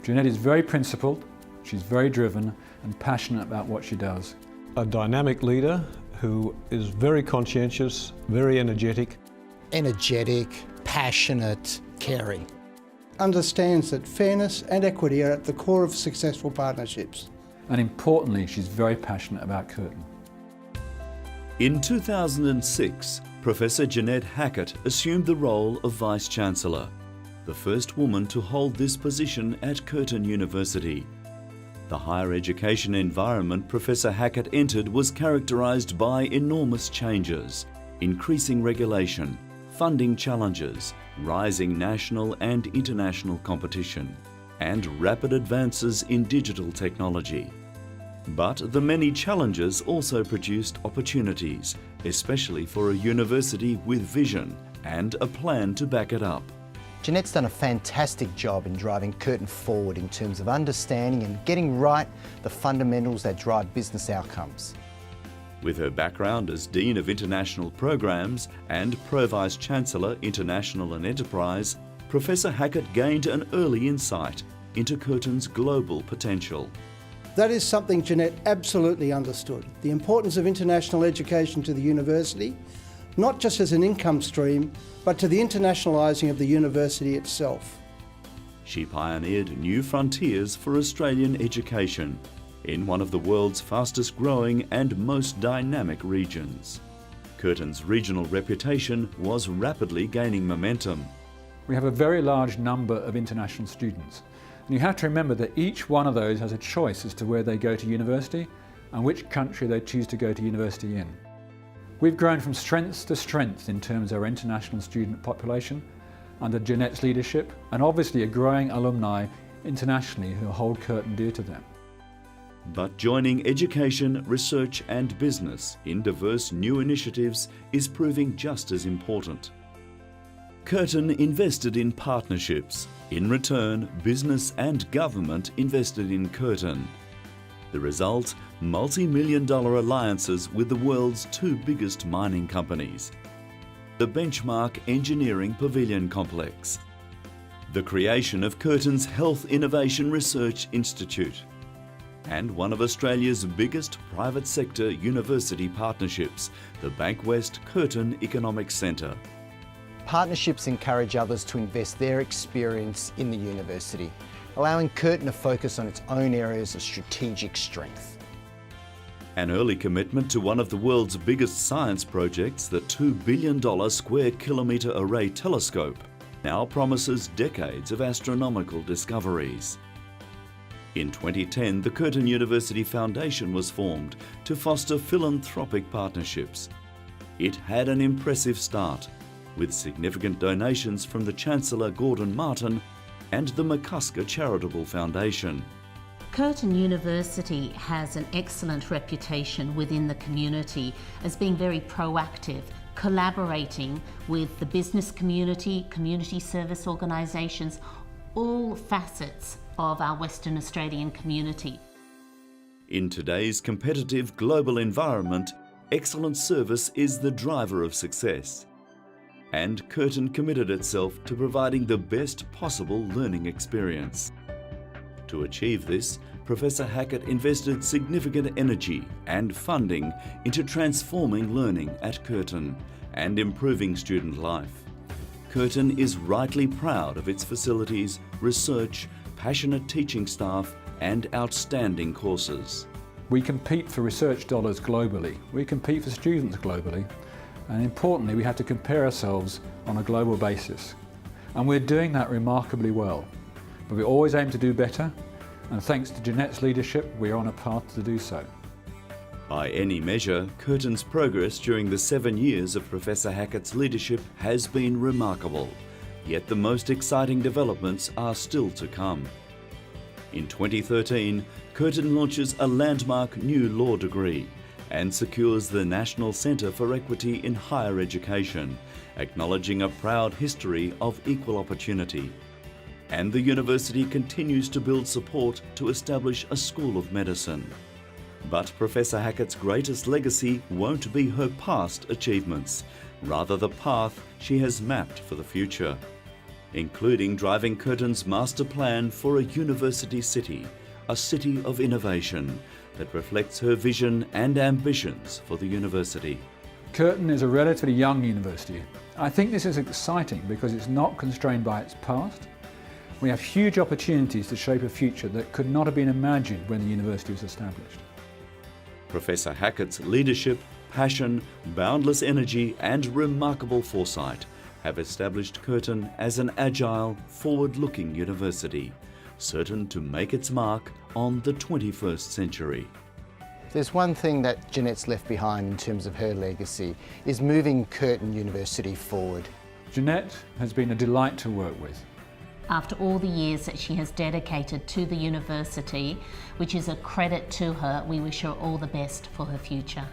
Jeanette is very principled, she's very driven and passionate about what she does. A dynamic leader who is very conscientious, very energetic. Energetic, passionate, caring. Understands that fairness and equity are at the core of successful partnerships. And importantly, she's very passionate about Curtin. In 2006, Professor Jeanette Hacket assumed the role of Vice-Chancellor, the first woman to hold this position at Curtin University. The higher education environment Professor Hacket entered was characterised by enormous changes, increasing regulation, funding challenges, rising national and international competition, and rapid advances in digital technology. But the many challenges also produced opportunities, especially for a university with vision and a plan to back it up. Jeanette's done a fantastic job in driving Curtin forward in terms of understanding and getting right the fundamentals that drive business outcomes. With her background as Dean of International Programs and Pro-Vice-Chancellor International and Enterprise, Professor Hacket gained an early insight into Curtin's global potential. That is something Jeanette absolutely understood, the importance of international education to the university, not just as an income stream, but to the internationalising of the university itself. She pioneered new frontiers for Australian education in one of the world's fastest growing and most dynamic regions. Curtin's regional reputation was rapidly gaining momentum. We have a very large number of international students. And you have to remember that each one of those has a choice as to where they go to university and which country they choose to go to university in. We've grown from strength to strength in terms of our international student population under Jeanette's leadership, and obviously a growing alumni internationally who hold Curtin dear to them. But joining education, research and business in diverse new initiatives is proving just as important. Curtin invested in partnerships. In return, business and government invested in Curtin. The result, multi-million-dollar alliances with the world's two biggest mining companies. The Benchmark Engineering Pavilion Complex. The creation of Curtin's Health Innovation Research Institute. And one of Australia's biggest private sector university partnerships, the Bankwest Curtin Economic Centre. Partnerships encourage others to invest their experience in the university, allowing Curtin to focus on its own areas of strategic strength. An early commitment to one of the world's biggest science projects, the $2 billion square kilometre array telescope, now promises decades of astronomical discoveries. In 2010, the Curtin University Foundation was formed to foster philanthropic partnerships. It had an impressive start, with significant donations from the Chancellor Gordon Martin and the McCusker Charitable Foundation. Curtin University has an excellent reputation within the community as being very proactive, collaborating with the business community, community service organisations, all facets of our Western Australian community. In today's competitive global environment, excellent service is the driver of success. And Curtin committed itself to providing the best possible learning experience. To achieve this, Professor Hacket invested significant energy and funding into transforming learning at Curtin and improving student life. Curtin is rightly proud of its facilities, research, passionate teaching staff and outstanding courses. We compete for research dollars globally. We compete for students globally. And importantly, we have to compare ourselves on a global basis. And we're doing that remarkably well. But we always aim to do better, and thanks to Jeanette's leadership, we are on a path to do so. By any measure, Curtin's progress during the 7 years of Professor Hackett's leadership has been remarkable, yet the most exciting developments are still to come. In 2013, Curtin launches a landmark new law degree and secures the National Centre for Equity in Higher Education, acknowledging a proud history of equal opportunity. And the university continues to build support to establish a School of Medicine. But Professor Hackett's greatest legacy won't be her past achievements, rather the path she has mapped for the future. including driving Curtin's master plan for a university city, a city of innovation that reflects her vision and ambitions for the university. Curtin is a relatively young university. I think this is exciting because it's not constrained by its past. We have huge opportunities to shape a future that could not have been imagined when the university was established. Professor Hackett's leadership, passion, boundless energy and remarkable foresight have established Curtin as an agile, forward-looking university, certain to make its mark on the 21st century. There's one thing that Jeanette's left behind in terms of her legacy, is moving Curtin University forward. Jeanette has been a delight to work with. After all the years that she has dedicated to the university, which is a credit to her, we wish her all the best for her future.